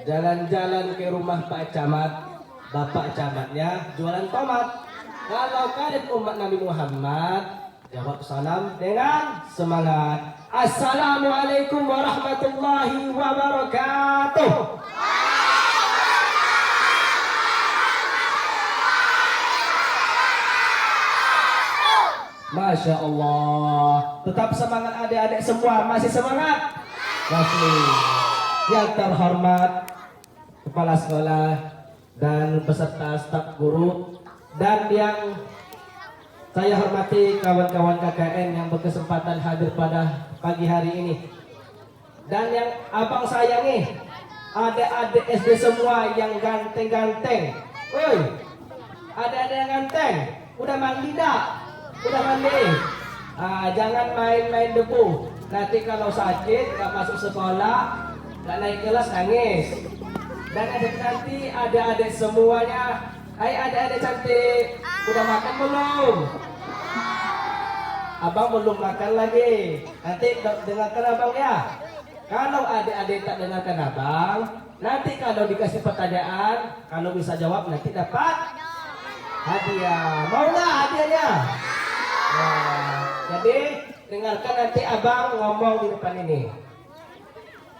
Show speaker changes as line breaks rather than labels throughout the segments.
jalan-jalan ke rumah Pak Camat, Bapak Camatnya jualan tomat. Kalau kalian umat Nabi Muhammad, jawab salam dengan semangat. Assalamualaikum warahmatullahi wabarakatuh. Masya Allah. Tetap semangat adik-adik semua. Masih semangat? Masih. Yang terhormat Kepala Sekolah dan beserta staf guru, dan yang saya hormati kawan-kawan KKN yang berkesempatan hadir pada pagi hari ini, dan yang abang sayangi adik-adik SD semua yang ganteng-ganteng. Woi, adik-adik yang ganteng, udah mandi dak? Udah mandi? Jangan main-main debu. Nanti kalau sakit, nggak masuk sekolah, nggak naik kelas, nangis. Dan nanti adik-adik semuanya, hai adik-adik cantik, udah makan belum? Abang belum makan lagi. Nanti dengarkan abang ya. Kalau adik-adik tak dengarkan abang, nanti kalau dikasih pertanyaan, kalau bisa jawab nanti dapat hadiah. Mau nggak hadiahnya? Nah, jadi dengarkan nanti abang ngomong di depan ini.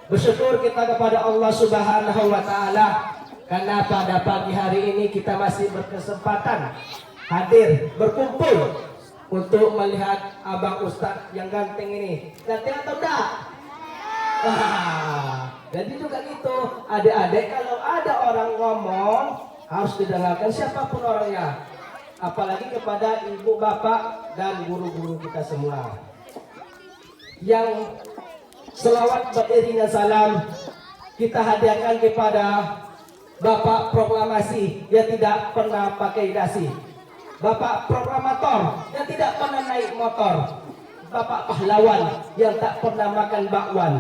Bersyukur kita kepada Allah Subhanahu wa Ta'ala karena pada pagi hari ini kita masih berkesempatan hadir berkumpul untuk melihat abang Ustadz yang ganteng ini. Ganteng atau enggak? Jadi juga gitu, adik-adik kalau ada orang ngomong harus didengarkan siapapun orangnya, apalagi kepada ibu bapak dan guru-guru kita semua. Yang selawat beriringan salam kita hadiahkan kepada Bapak Proklamasi yang tidak pernah pakai dasi, Bapak Proklamator yang tidak pernah naik motor, Bapak Pahlawan yang tak pernah makan bakwan.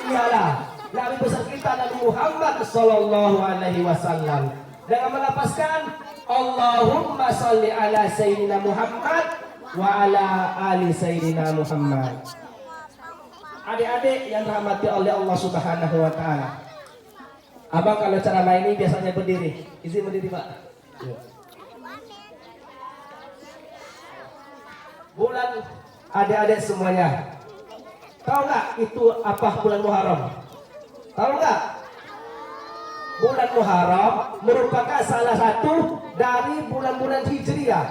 Ialah Nabi besar kita Nabi Muhammad Sallallahu Alaihi Wasallam. Dengan melapaskan Allahumma salli ala Sayyidina Muhammad wa ala ali Sayyidina Muhammad. Adik-adik yang dirahmati oleh Allah Subhanahu wa Ta'ala, abang kalau ceramah ini biasanya berdiri. Izin berdiri Pak. Bulan adik-adik semuanya, tahu nggak itu apa bulan Muharram? Tahu nggak? Bulan Muharram merupakan salah satu dari bulan-bulan Hijriah.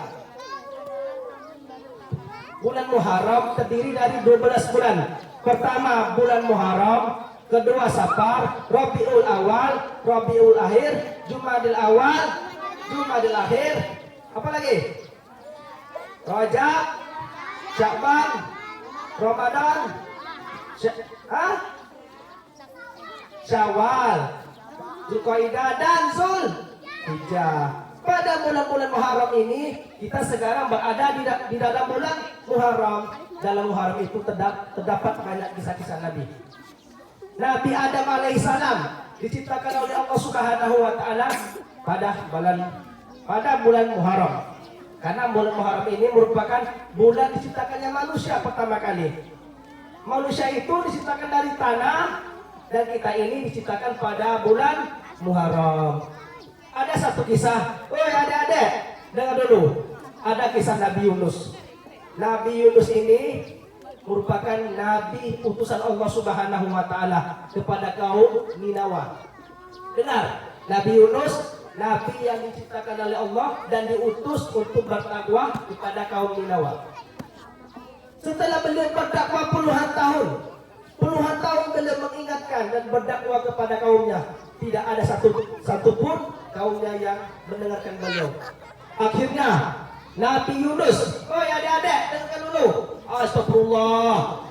Bulan Muharram terdiri dari 12 bulan. Pertama bulan Muharram, kedua Safar, Rabiul Awal, Rabiul Akhir, Jumadil Awal, Jumadil Akhir, apa lagi? Rajab, Sya'ban, Ramadan, Syawal, Zulqa'dah dan Zulhijjah. Pada bulan-bulan Muharram ini kita sekarang berada di dalam bulan Muharram. Dalam Muharram itu terdapat banyak kisah-kisah Nabi. Nabi Adam alaihissalam diciptakan oleh Allah Subhanahu wa Ta'ala pada bulan Muharram. Karena bulan Muharram ini merupakan bulan diciptakannya manusia pertama kali. Manusia itu diciptakan dari tanah dan kita ini diciptakan pada bulan Muharram. Ada satu kisah, woi adik-adik, dengar dulu. Ada kisah Nabi Yunus. Nabi Yunus ini merupakan nabi utusan Allah Subhanahu wa Ta'ala kepada kaum Ninawa. Dengar, Nabi Yunus nabi yang diciptakan oleh Allah dan diutus untuk berdakwah kepada kaum Ninawa. Setelah beliau berdakwah puluhan tahun beliau mengingatkan dan berdakwah kepada kaumnya. Tidak ada satupun kaumnya yang mendengarkan beliau. Akhirnya Nabi Yunus, oh ya adik-adik dengarkan dulu. Astagfirullah.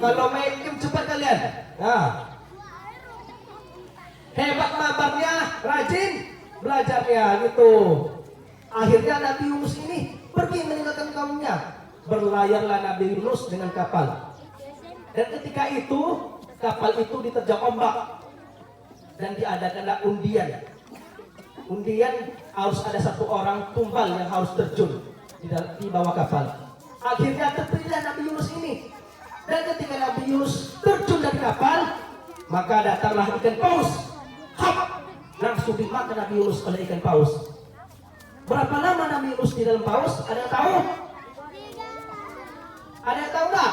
Kalau main game cepat kalian. Nah, hebat mabarnya, rajin belajarnya gitu. Akhirnya Nabi Yunus ini pergi meninggalkan kaumnya. Berlayarlah Nabi Yunus dengan kapal. Dan ketika itu kapal itu diterjang ombak dan diadakanlah undian. Undian harus ada satu orang tumbal yang harus terjun di bawah kapal. Akhirnya terpilih Nabi Yunus ini. Dan ketika Nabi Yunus terjun dari kapal, maka datanglah ikan paus. Hap! langsung dimakan Nabi Yunus oleh ikan paus. Berapa lama Nabi Yunus di dalam paus? Ada yang tahu? Ada yang tahu nggak?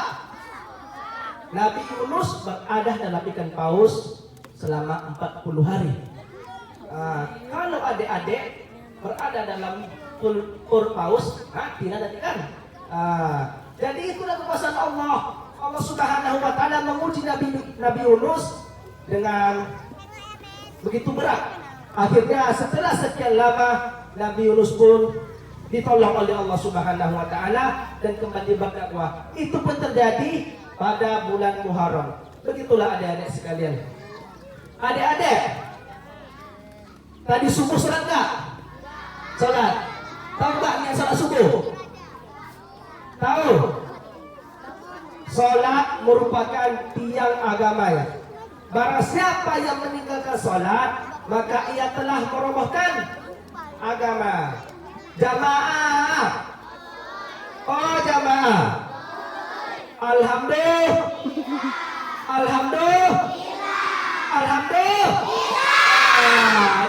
Nabi Yunus berada dalam ikan paus selama 40 hari. Kalau adik-adik berada dalam pur paus, tidak ada ikan. Jadi itulah kekuasaan Allah. Allah Subhanahu wa taala menguji Nabi Yunus dengan begitu berat. Akhirnya setelah sekian lama Nabi Yunus pun ditolong oleh Allah Subhanahu wa taala dan kembali berdakwah. Itu pun terjadi pada bulan Muharram. Begitulah adik-adik sekalian. Adik-adik, tadi subuh salat enggak? Salat. Tahu enggak yang salat subuh? Tahu? Salat merupakan tiang agama ya. Barang siapa yang meninggalkan salat, maka ia telah merobohkan agama. Jamaah. Oh jamaah. Alhamdulillah. Alhamdulillah. Alhamdulillah.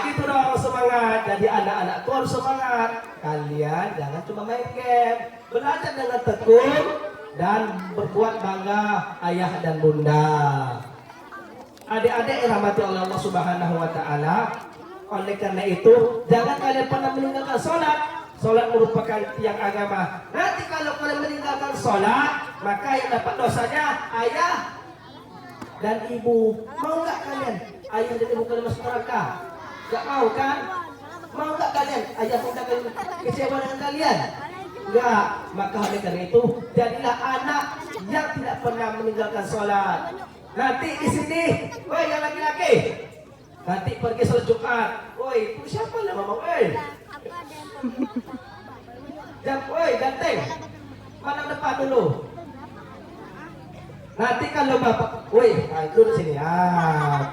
Gitu dong semangat. Jadi anak-anak tuh harus semangat. Kalian jangan cuma main game. Belajar dengan tekun dan berbuat bangga ayah dan bunda. Adik-adik yang dirahmati oleh Allah Subhanahu wa taala. Oleh karena itu, jangan kalian pernah meninggalkan sholat. Sholat merupakan tiang agama. Nanti kalau kalian meninggalkan sholat, maka yang dapat dosanya ayah dan ibu. Mau nggak kalian ayah dan ibu kalian masuk neraka? Nggak mau kan? Mau nggak kalian ayah bunda kalian kecewa dengan kalian? Nggak. Maka oleh karena itu, jadilah anak yang tidak pernah meninggalkan sholat. Nanti di sini, woi yang laki-laki, nanti pergi sholat Jumat. Woi, itu siapa nama mau? Jam, woi ganteng, mana depan dulu. Nanti kalau bapak, woi, itu di sini.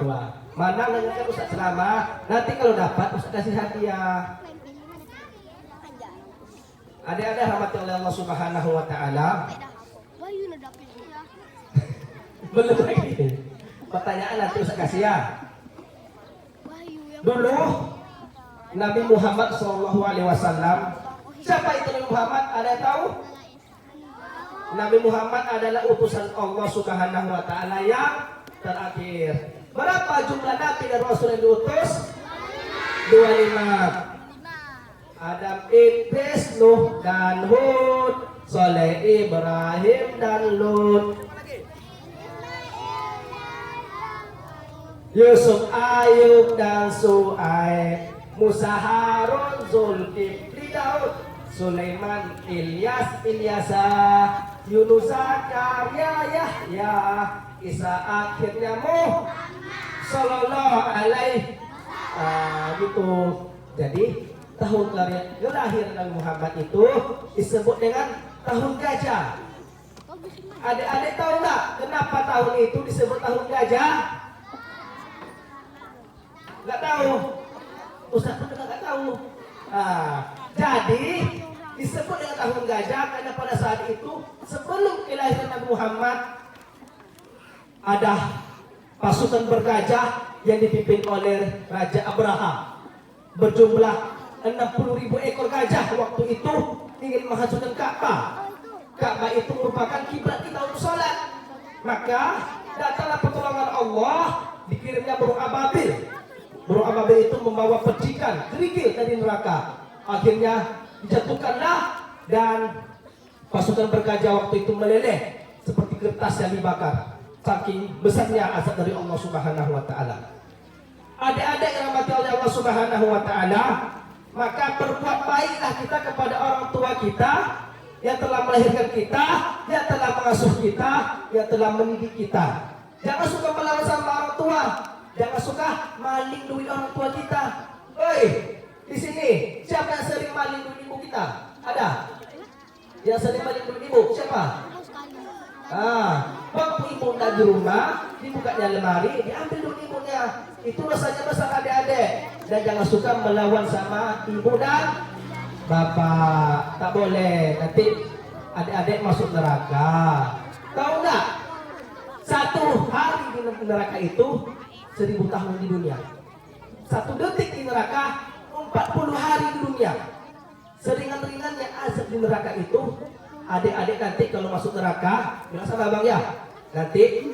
Tua. Mana mengenai Ustaz Selama? Nanti kalau dapat Ustaz kasih hadiah. Adik-adik rahmati oleh Allah Subhanahu wa taala. Belum lagi. Pertanyaan nanti Ustaz kasih ya. Dulu Nabi Muhammad SAW. Siapa itu Nabi Muhammad? Ada yang tahu? Nabi Muhammad adalah utusan Allah Subhanahu wa taala yang terakhir. Berapa jumlah nabi dan rasul yang diutus? 25. Adam, Idris, Nuh dan Hud, Saleh, Ibrahim dan Lut, Yusuf, Ayub dan Su'aib, Musa, Harun, Zulkifli, Daud, Sulaiman, Ilyas, Ilyasa, Yunus, Zakaria, Yahya, Isa, akhirnya Sallallahu alaihi gitu. Jadi tahun kelahiran Nabi Muhammad itu disebut dengan tahun gajah. Adik-adik tahu nggak kenapa tahun itu disebut tahun gajah? Nggak tahu. Ustaz pun nggak tahu. Jadi disebut dengan tahun gajah karena pada saat itu sebelum kelahiran Nabi Muhammad ada pasukan bergajah yang dipimpin oleh Raja Abraha berjumlah 60.000 ekor gajah waktu itu ingin menghancurkan Ka'bah. Ka'bah itu merupakan kiblat kita untuk sholat. Maka datanglah pertolongan Allah, dikirimnya burung ababil. Burung ababil itu membawa percikan kerikil dari neraka. Akhirnya dijatuhkanlah dan pasukan bergajah waktu itu meleleh seperti kertas yang dibakar. Saking besarnya azab dari Allah Subhanahu wa taala. Adik-adik yang dirahmati oleh Allah Subhanahu wa taala, maka berbuat baiklah kita kepada orang tua kita yang telah melahirkan kita, yang telah mengasuh kita, yang telah mendidik kita. Jangan suka melawan sama orang tua, jangan suka maling duit orang tua kita. Hei, di sini siapa yang sering maling duit ibu kita? Ada? Yang sering maling duit ibu siapa? Waktu ibu tak di rumah, dibukanya lemari, diambil duit ibunya. Itu rasanya besar adik-adik. Dan jangan suka melawan sama ibu dan bapak. Tak boleh, nanti adik-adik masuk neraka. Tahu nggak? Satu hari di neraka itu 1000 tahun di dunia. 1 detik di neraka 40 hari di dunia. Seringan-ringannya azab di neraka itu, adik-adik nanti kalau masuk neraka, bilang sama abang ya, nanti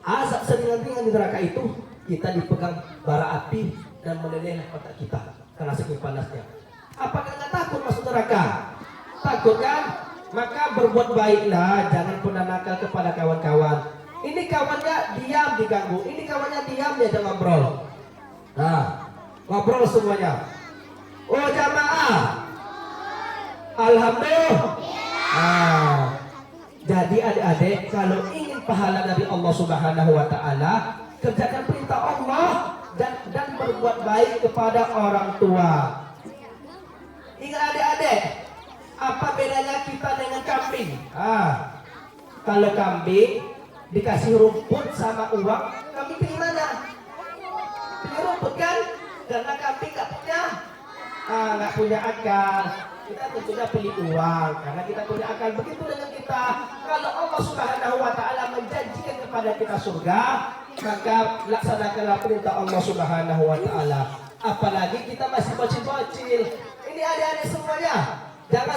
azab seringan-ringan di neraka itu, kita dipegang bara api dan melelehlah otak kita karena saking panasnya. Apakah nggak takut masuk neraka? Takut kan? Maka berbuat baiklah, jangan pernah nakal kepada kawan-kawan. Ini kawannya diam diganggu, ini kawannya diam diajak ngobrol. Nah, ngobrol semuanya. Oh jamaah, alhamdulillah. Nah, jadi adik-adik kalau ingin pahala dari Allah Subhanahu Wa Taala, kerjakan perintah Allah dan berbuat baik kepada orang tua. Ingat adik-adik, apa bedanya kita dengan kambing? Kalau kambing dikasih rumput sama uang, kambing pilih mana? Pilih rumput kan? Karena kambing nggak punya akal. Kita tentunya pilih uang karena kita punya akal. Begitu dengan kita. Kalau Allah Subhanahu Wa Taala menjanjikan kepada kita surga, maka laksanakanlah perintah Allah Subhanahu Wa Taala. Apalagi kita masih bocil-bocil. Ini adik-adik semuanya, jangan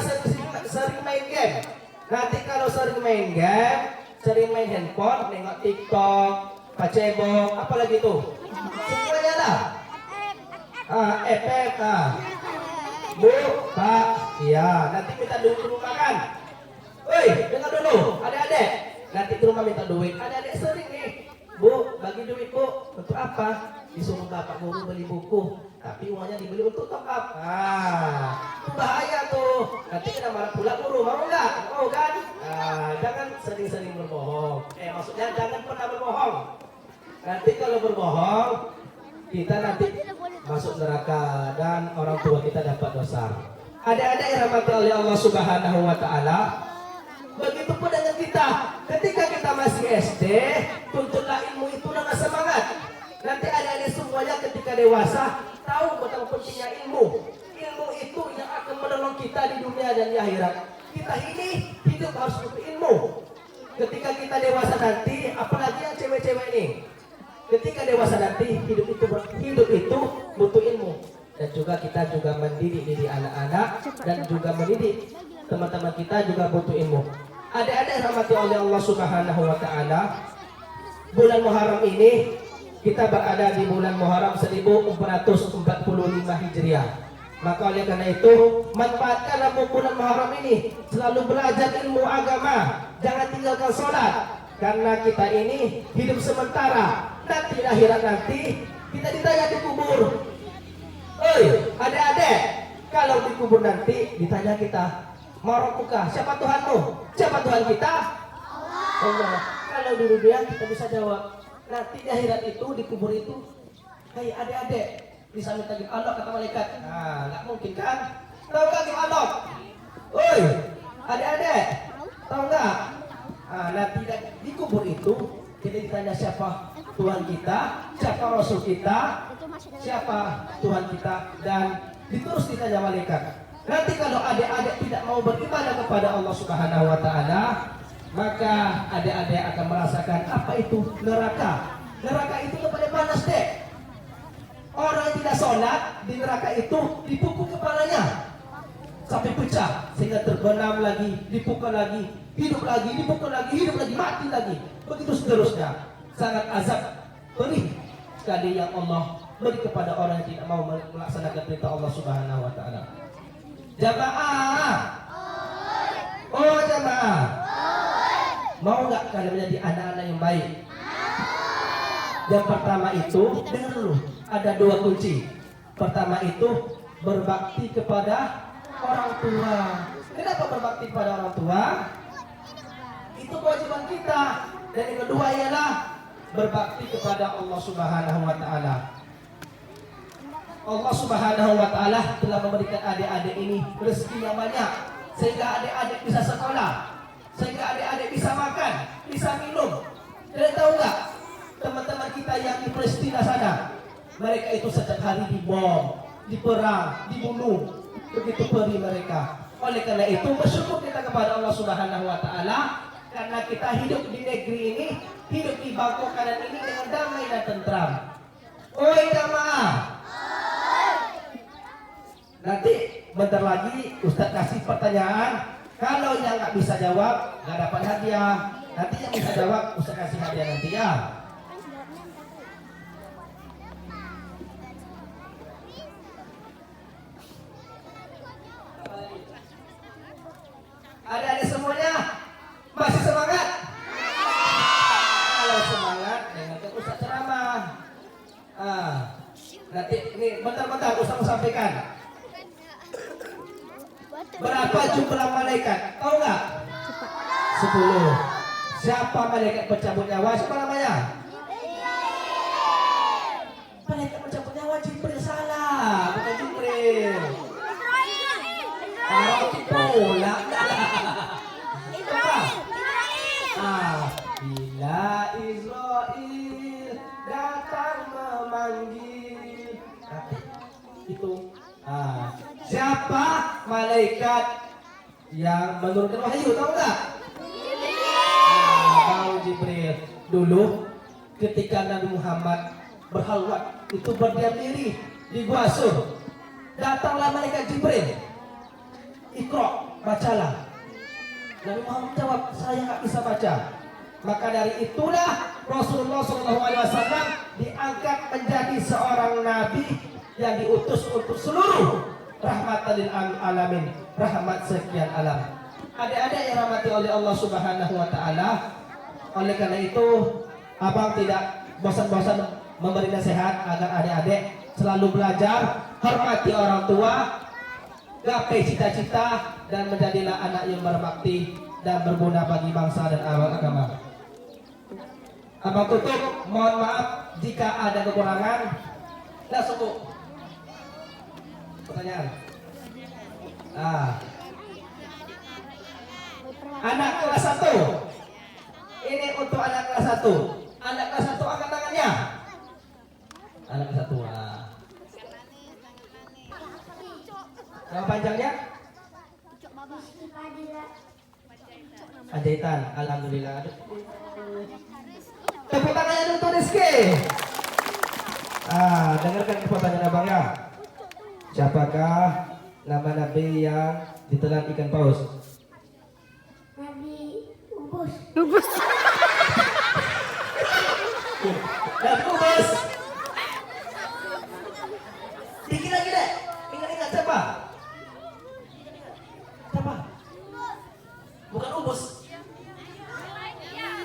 sering main game. Nanti kalau sering main game, sering main handphone, nengok TikTok, Facebook, apalagi itu, semuanya lah. Efek, Bu, Pak, iya, nanti minta duit ke rumah kan? Woi, dengar dulu, adik-adik, nanti ke rumah minta duit. Adik-adik sering nih, Bu, bagi duit Bu, untuk apa? Disuruh bapak guru beli buku, tapi uangnya dibeli untuk top up. Itu bahaya tuh. Nanti kena marah pula guru, mau nggak? Mau kan? Jangan sering-sering berbohong. Maksudnya jangan pernah berbohong. Nanti kalau berbohong, kita nanti masuk neraka dan orang tua kita dapat dosa. Adik-adik yang dirahmati oleh Allah Subhanahu Wa Taala, begitupun dengan kita. Ketika kita masih SD, tuntutlah ilmu itu dengan semangat. Nanti adik-adik semuanya ketika dewasa tahu betapa pentingnya ilmu. Ilmu itu yang akan menolong kita di dunia dan di akhirat. Kita ini hidup harus butuh ilmu. Ketika kita dewasa nanti, apalagi yang cewek-cewek ini, ketika dewasa nanti hidup itu butuh ilmu. Dan juga kita juga mendidik anak-anak dan juga mendidik teman-teman kita juga butuh ilmu. Adik-adik rahmati oleh Allah Subhanahu Wa Taala, bulan Muharram ini kita berada di bulan Muharram 1445 Hijriah. Maka oleh karena itu, manfaatkanlah bulan Muharram ini, selalu belajar ilmu agama, jangan tinggalkan sholat. Karena kita ini hidup sementara, nanti di akhirat nanti kita ditanya di kubur. Oi, adik-adik, kalau di kubur nanti ditanya kita, mau rabbuka, siapa Tuhanmu? Siapa Tuhan kita? Allah. Kalau di dunia kita bisa jawab. Nanti di akhirat itu, di kubur itu, hei adik-adik, bisa minta Allah kata malaikat. Nggak mungkin kan? Tahu nggak gimana? Oi, adik-adik, tahu nggak? Nanti di kubur itu kita ditanya siapa Tuhan kita, siapa Rasul kita, siapa Tuhan kita, dan terus ditanya malaikat. Nanti kalau adik-adik tidak mau beribadah kepada Allah Subhanahu Wa Taala, maka adik-adik akan merasakan apa itu neraka. Neraka itu kepada panas dek. Orang yang tidak sholat di neraka itu dipukul kepalanya sampai pecah sehingga terbenam lagi, dipukul lagi, hidup lagi, dipukul lagi, hidup lagi, mati lagi. Begitu seterusnya. Sangat azab perih sekali yang Allah beri kepada orang yang tidak mau melaksanakan perintah Allah Subhanahu Wa Taala. Jamaah, oh jamaah, mau nggak kalian menjadi anak-anak yang baik? Yang pertama itu, dengar dulu, ada 2 kunci. Pertama itu berbakti kepada orang tua. Kenapa berbakti kepada orang tua? Itu kewajiban kita. Dan yang kedua ialah berbakti kepada Allah Subhanahu Wa Taala. Allah Subhanahu Wa Taala telah memberikan adik-adik ini rezeki yang banyak, sehingga adik-adik bisa sekolah, sehingga adik-adik bisa makan, bisa minum. Dan tahu nggak, teman-teman kita yang di Palestina sana, mereka itu setiap hari dibom, diperang, dibunuh, begitu perih mereka. Oleh karena itu bersyukur kita kepada Allah Subhanahu Wa Taala karena kita hidup di negeri ini, hidup di bangku kanan ini dengan damai dan tentram. Oi jamaah. Nanti bentar lagi Ustadz kasih pertanyaan. Kalau yang nggak bisa jawab nggak dapat hadiah. Nanti yang bisa jawab Ustadz kasih hadiah nanti ya. Adik-adik semuanya masih semangat? Kalau semangat dengarkan Ustadz ceramah. Nanti ini bentar-bentar Ustadz mau sampaikan. Berapa jumlah malaikat? Tahu nggak? 10. Siapa malaikat pencabut nyawa? Siapa namanya? Malaikat pencabut nyawa Jibril. Salah, bukan Jibril. Pula. Bila Israel datang memanggil, itu siapa malaikat yang menurunkan wahyu? Tahu nggak? Tahu, Jibril. Dulu ketika Nabi Muhammad berhalwat itu berdiam diri di Gua Sur, datanglah malaikat Jibril. Iqra, bacalah. Nabi Muhammad jawab, saya nggak bisa baca. Maka dari itulah Rasulullah SAW diangkat menjadi seorang nabi yang diutus untuk seluruh rahmatan lil alamin, rahmat sekian alam. Adik-adik yang rahmati oleh Allah Subhanahu wa taala, oleh karena itu abang tidak bosan-bosan memberi nasihat agar adik-adik selalu belajar, hormati orang tua, gapai cita-cita, dan menjadilah anak yang berbakti dan berguna bagi bangsa dan agama. Abang tutup, mohon maaf jika ada kekurangan. Dah cukup. Pertanyaan. Anak kelas 1. Ini untuk anak kelas 1. Anak kelas 1 angkat tangannya. Anak kelas 1. Nama panjangnya? Panjaitan. Alhamdulillah. Tepuk tangannya untuk Rizky. Dengarkan pertanyaan abang ya. Siapakah nama nabi yang ditelan ikan paus?
Nabi Ubus.
Nabi Ubus. Dikit lagi deh. Ingat-ingat siapa? Siapa? Bukan Ubus.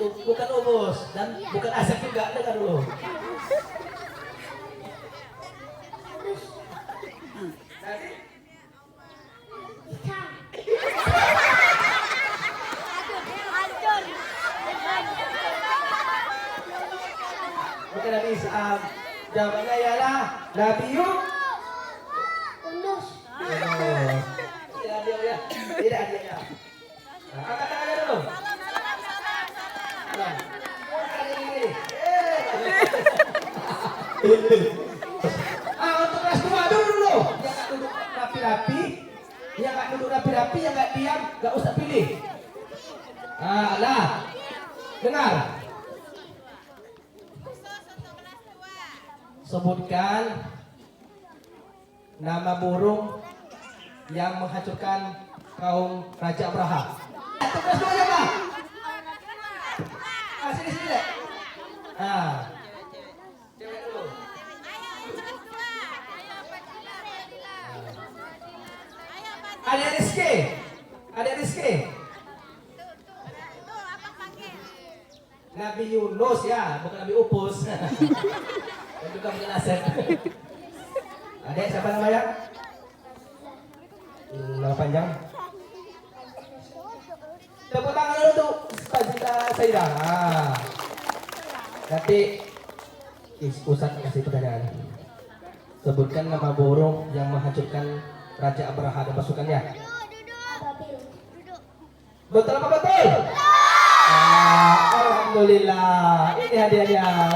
Bukan Ubus dan bukan Asep juga. Dengar dulu. Bukan Nabi Isham. Jawabannya ialah Nabi
Yunus.
Tidak dia. Tidak dia. Angkat tangannya dulu. Untuk kelas 2 dulu. Yang nggak duduk rapi-rapi, yang nggak duduk rapi-rapi, yang nggak diam, nggak usah pilih. Dengar. Sebutkan nama burung yang menghancurkan kaum Raja Abraha. Tugas dua ya Pak. Sini deh. Cewek dulu. Ada Rizky. Nabi Yunus ya, bukan Nabi Upus. Dan juga punya Asep. Adek siapa namanya? Nama panjang. Tepuk tangan dulu untuk Ustazah Saidah. Nanti Ustaz kasih pertanyaan. Sebutkan nama burung yang menghancurkan Raja Abraha dan pasukannya. Betul apa betul? Alhamdulillah. Ini hadiahnya.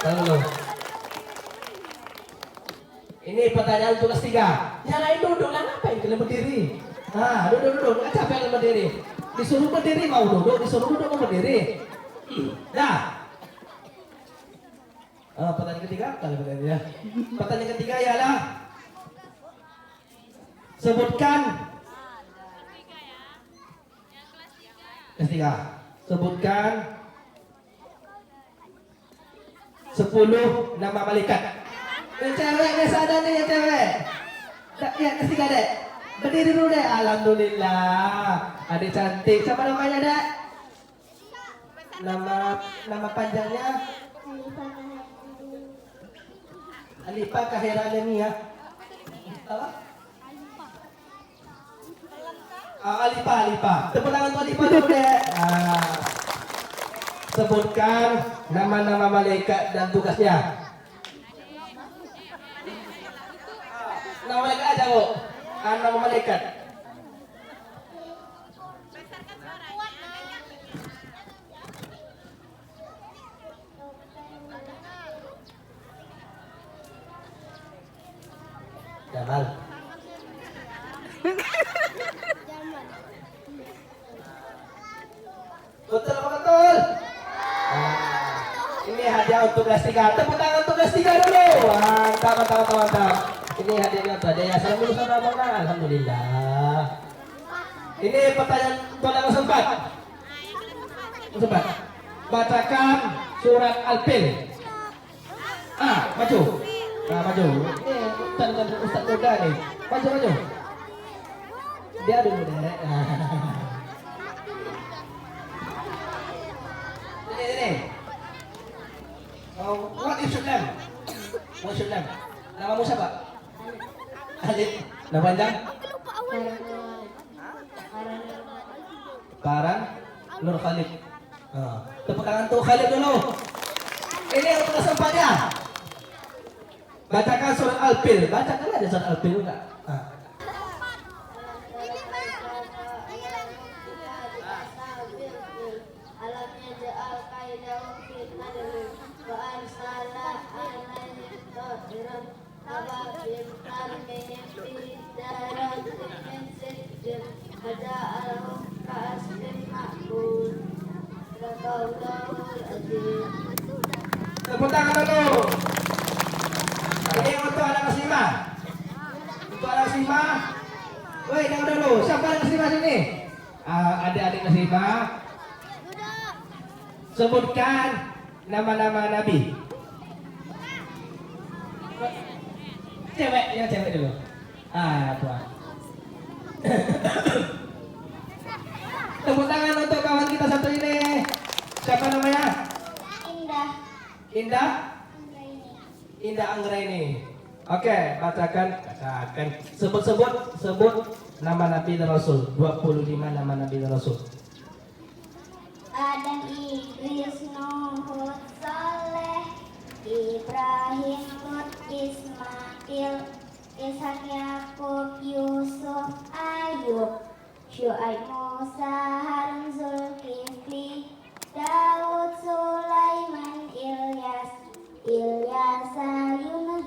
Lalu. Ini pertanyaan untuk kelas 3. Yang lain duduk lah, ngapain kalian berdiri? Duduk. Nggak capek kalian berdiri. Disuruh berdiri mau duduk, disuruh duduk mau berdiri. Nah. Pertanyaan ketiga kali pertanyaannya. Pertanyaan ketiga ialah sebutkan kelas 3. Sebutkan 10 nama malaikat. Yang cewek nih sadar nih yang cewek. Ya kelas 3 dek. Berdiri dulu dek. Alhamdulillah. Adik cantik. Siapa namanya dek? Nama panjangnya Alifa Kahirania. Apa? Alifa. Tepuk tangan untuk Alifa dulu dek. Sebutkan nama-nama malaikat dan tugasnya. Nama malaikat aja kok. Nama malaikat. Jamal. Betul apa betul? Ini hadiah untuk kelas 3. Tepuk tangan untuk kelas 3 dulu. Mantap. Ini hadiahnya untuk ada yang salam lulusan Ramadhan. Alhamdulillah. Ini pertanyaan untuk yang sempat. Bacakan surat Al-Fil. Maju. Maju. Ini Ustaz Muda nih. Maju. Dia dulu deh. Ini. What is your name? What's your name? Namamu siapa? Alif. Nama panjang? Karan Nur Khalid. Tepuk tangan tuh Khalid dulu. Ini untuk kesempatnya. Bacakan surat Al-Fil. Bacakan aja surat Al-Fil enggak? Tepuk tangan dulu. Ini untuk anak kelas 5. Untuk anak kelas 5. Woi, dengar dulu. Siapa anak kelas 5 sini? Adik-adik kelas 5. Sebutkan nama-nama nabi. Cewek dulu. Tuan. Tepuk tangan untuk kawan kita satu ini. Siapa namanya? Indah Anggraini. Oke, bacakan. Sebut nama Nabi dan Rasul. 25 nama Nabi dan Rasul.
Adam, Idris, Nuh, Saleh, Ibrahim, Lut, Ismail, Ishak, Yakub, Yusuf, Ayub, Syuaib, Musa, Harun, Zulkifli, Daud, Sulaiman, Ilyas, Yunus,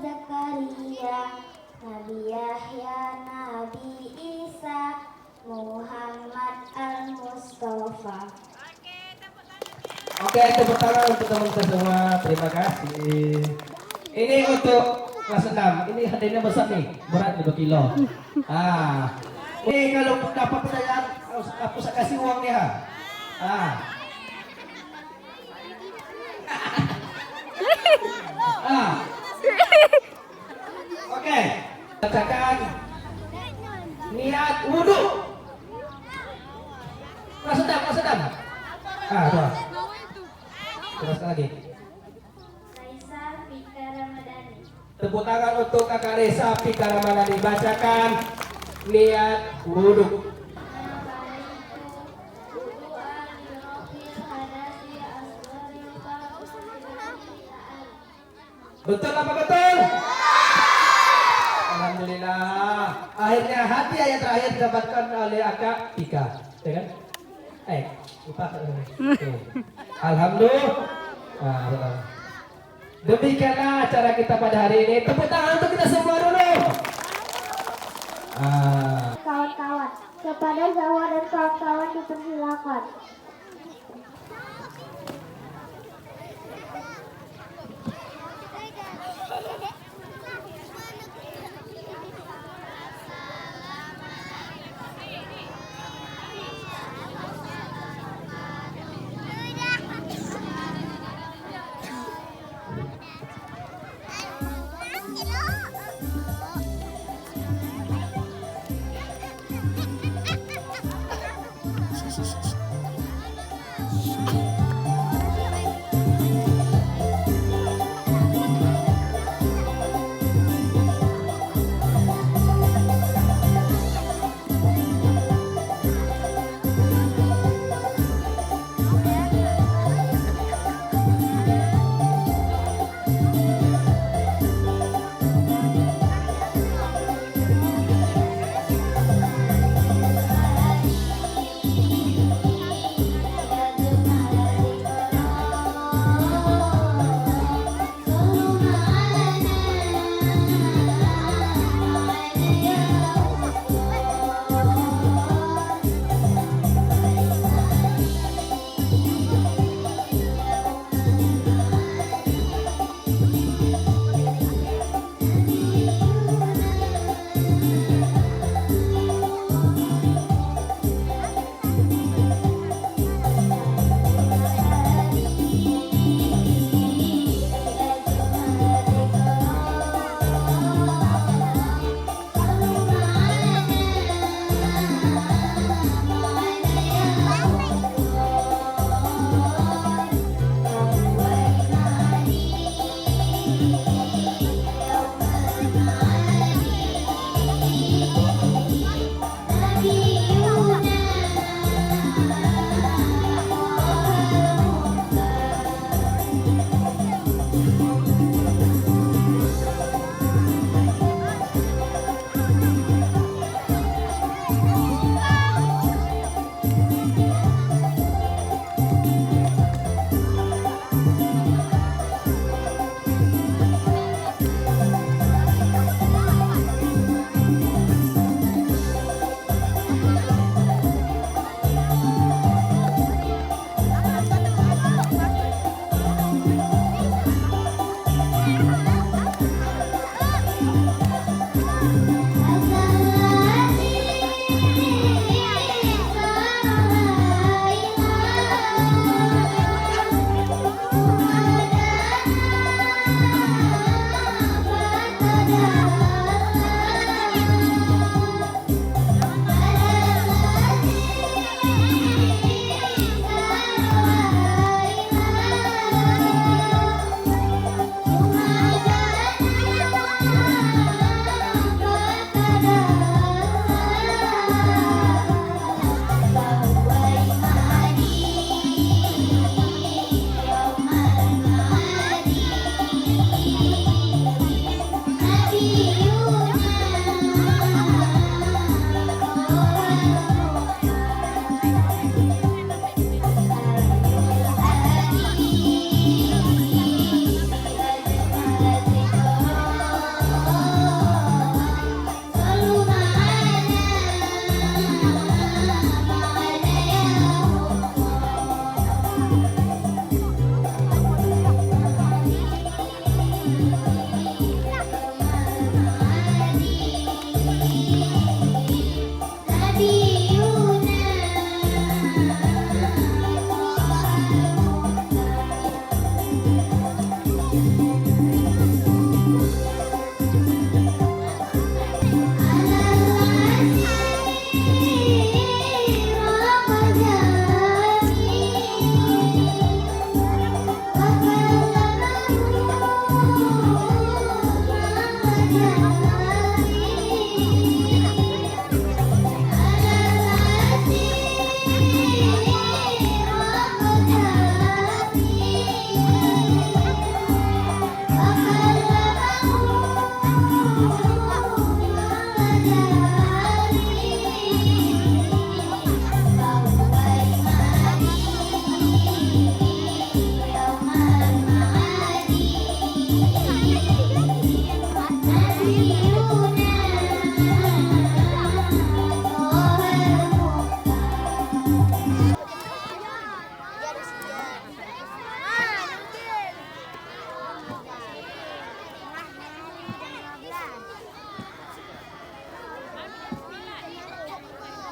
Zakaria, Nabi Yahya, Nabi Isa, Muhammad Al-Mustafa.
Oke, tepuk tangan untuk teman-teman semua. Terima kasih. Ini untuk kelas 6. Ini hadiahnya besar nih, berat 2 kilo. Ini kalau dapat pertanyaan, aku kasih uangnya. Oke, bacakan niat wudhu. Kelas 6. Terus lagi.
Raisa Pika Ramadhani.
Tepuk tangan untuk kakak Reza Pika Ramadhani. Bacakan niat wudhu. Betul apa betul? Alhamdulillah. Akhirnya hadiah yang terakhir didapatkan oleh Akak Pika, ya kan? Alhamdulillah. Demikianlah acara kita pada hari ini. Tepuk tangan untuk kita semua dulu.
Kawan-kawan, kepada Zawa dan kawan-kawan dipersilakan.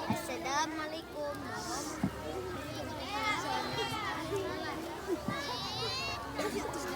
Assalamualaikum warahmatullahi wabarakatuh.